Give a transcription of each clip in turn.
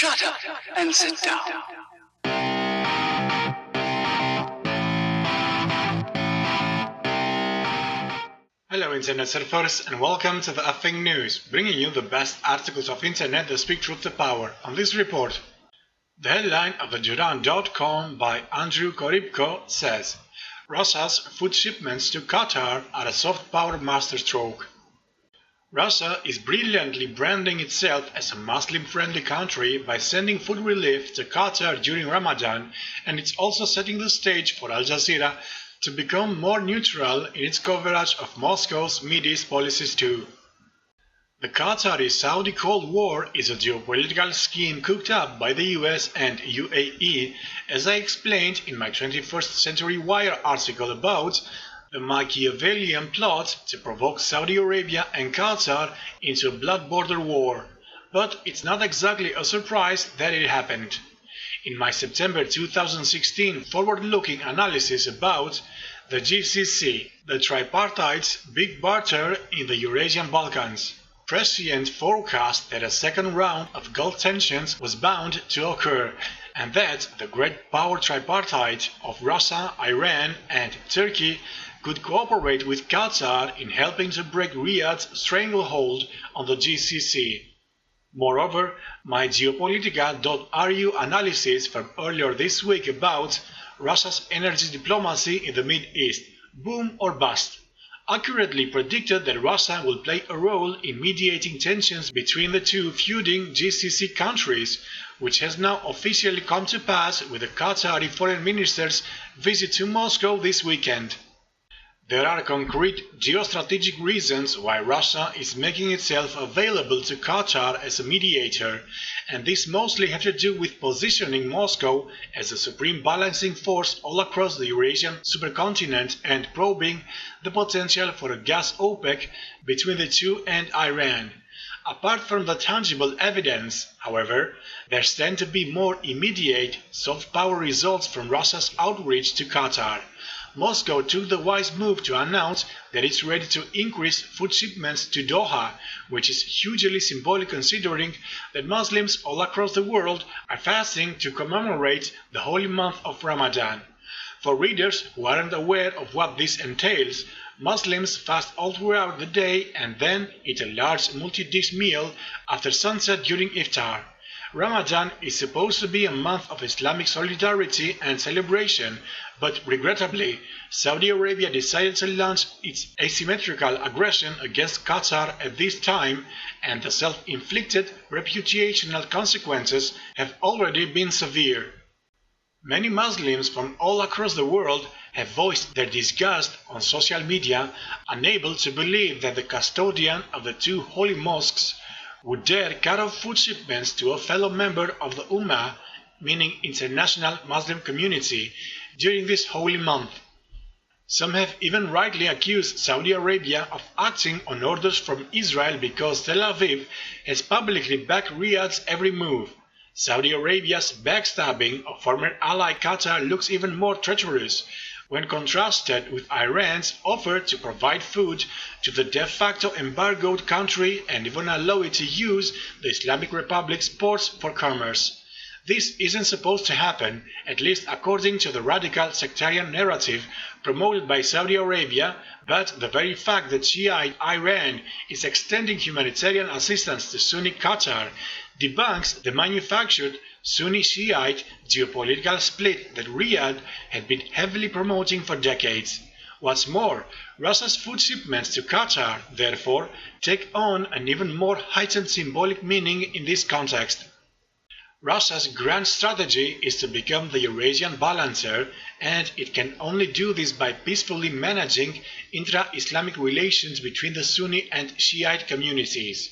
Shut up and sit down. Hello Internet surfers and welcome to the effing news, bringing you the best articles of internet that speak truth to power. On this report, the headline of the Duran.com by Andrew Korybko says, Russia's food shipments to Qatar are a soft power masterstroke. Russia is brilliantly branding itself as a Muslim-friendly country by sending food relief to Qatar during Ramadan, and it's also setting the stage for Al Jazeera to become more neutral in its coverage of Moscow's Mideast policies too. The Qatari-Saudi Cold War is a geopolitical scheme cooked up by the US and UAE, as I explained in my 21st Century Wire article about the Machiavellian plot to provoke Saudi Arabia and Qatar into a blood border war. But it's not exactly a surprise that it happened. In my September 2016 forward-looking analysis about the GCC, the tripartite's big barter in the Eurasian Balkans, prescient forecast that a second round of Gulf tensions was bound to occur, and that the great power tripartite of Russia, Iran and Turkey could cooperate with Qatar in helping to break Riyadh's stranglehold on the GCC. Moreover, my Geopolitica.ru analysis from earlier this week about Russia's energy diplomacy in the Mideast, boom or bust, accurately predicted that Russia will play a role in mediating tensions between the two feuding GCC countries, which has now officially come to pass with the Qatari foreign minister's visit to Moscow this weekend. There are concrete geostrategic reasons why Russia is making itself available to Qatar as a mediator, and this mostly have to do with positioning Moscow as a supreme balancing force all across the Eurasian supercontinent and probing the potential for a gas OPEC between the two and Iran. Apart from the tangible evidence, however, there stand to be more immediate soft power results from Russia's outreach to Qatar. Moscow took the wise move to announce that it's ready to increase food shipments to Doha, which is hugely symbolic considering that Muslims all across the world are fasting to commemorate the holy month of Ramadan. For readers who aren't aware of what this entails, Muslims fast all throughout the day and then eat a large multi-dish meal after sunset during iftar. Ramadan is supposed to be a month of Islamic solidarity and celebration, but regrettably, Saudi Arabia decided to launch its asymmetrical aggression against Qatar at this time, and the self-inflicted reputational consequences have already been severe. Many Muslims from all across the world have voiced their disgust on social media, unable to believe that the custodian of the two holy mosques would dare cut off food shipments to a fellow member of the Ummah, meaning international Muslim community, during this holy month. Some have even rightly accused Saudi Arabia of acting on orders from Israel because Tel Aviv has publicly backed Riyadh's every move. Saudi Arabia's backstabbing of former ally Qatar looks even more treacherous when contrasted with Iran's offer to provide food to the de facto embargoed country and even allow it to use the Islamic Republic's ports for commerce. This isn't supposed to happen, at least according to the radical sectarian narrative promoted by Saudi Arabia, but the very fact that Shiite Iran is extending humanitarian assistance to Sunni Qatar debunks the manufactured Sunni-Shiite geopolitical split that Riyadh had been heavily promoting for decades. What's more, Russia's food shipments to Qatar, therefore, take on an even more heightened symbolic meaning in this context. Russia's grand strategy is to become the Eurasian balancer, and it can only do this by peacefully managing intra-Islamic relations between the Sunni and Shiite communities.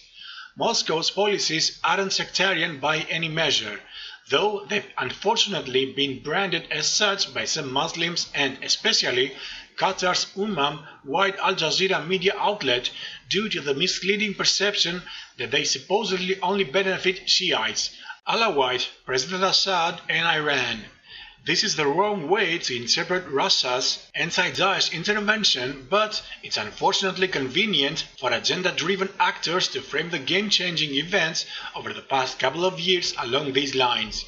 Moscow's policies aren't sectarian by any measure, though they've unfortunately been branded as such by some Muslims and especially Qatar's Ummah-wide Al Jazeera media outlet due to the misleading perception that they supposedly only benefit Shiites, Alawite, President Assad and Iran. This is the wrong way to interpret Russia's anti-Daesh intervention, but it's unfortunately convenient for agenda-driven actors to frame the game-changing events over the past couple of years along these lines.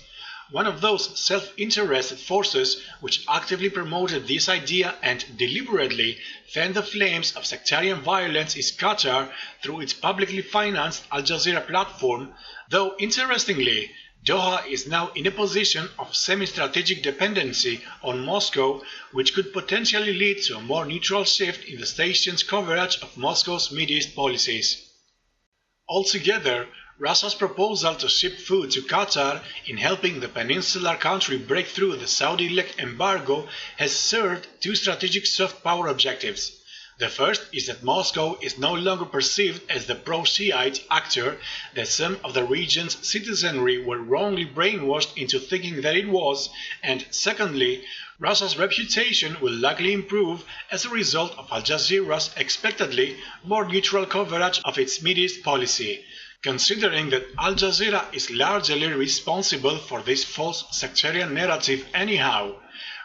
One of those self-interested forces which actively promoted this idea and deliberately fanned the flames of sectarian violence is Qatar through its publicly financed Al Jazeera platform, though interestingly, Doha is now in a position of semi-strategic dependency on Moscow, which could potentially lead to a more neutral shift in the station's coverage of Moscow's Middle East policies. Altogether, Russia's proposal to ship food to Qatar in helping the peninsular country break through the Saudi-led embargo has served two strategic soft power objectives. The first is that Moscow is no longer perceived as the pro-Shiite actor that some of the region's citizenry were wrongly brainwashed into thinking that it was, and secondly, Russia's reputation will likely improve as a result of Al Jazeera's expectedly more neutral coverage of its Middle East policy. Considering that Al Jazeera is largely responsible for this false sectarian narrative anyhow,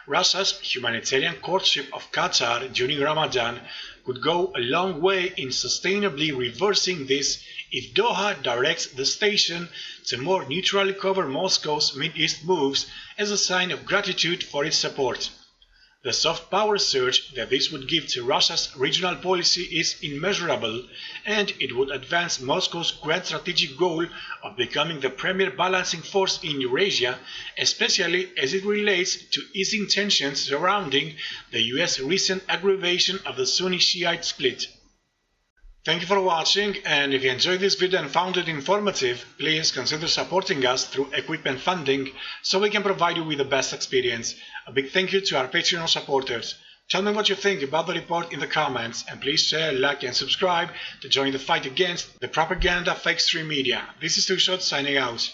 Russia's humanitarian courtship of Qatar during Ramadan could go a long way in sustainably reversing this if Doha directs the station to more neutrally cover Moscow's Middle East moves as a sign of gratitude for its support. The soft power surge that this would give to Russia's regional policy is immeasurable, and it would advance Moscow's grand strategic goal of becoming the premier balancing force in Eurasia, especially as it relates to easing tensions surrounding the US recent aggravation of the Sunni-Shiite split. Thank you for watching, and if you enjoyed this video and found it informative, please consider supporting us through equipment funding so we can provide you with the best experience. A big thank you to our Patreon supporters. Tell me what you think about the report in the comments, and please share, like and subscribe to join the fight against the propaganda fake stream media. This is Too Short signing out.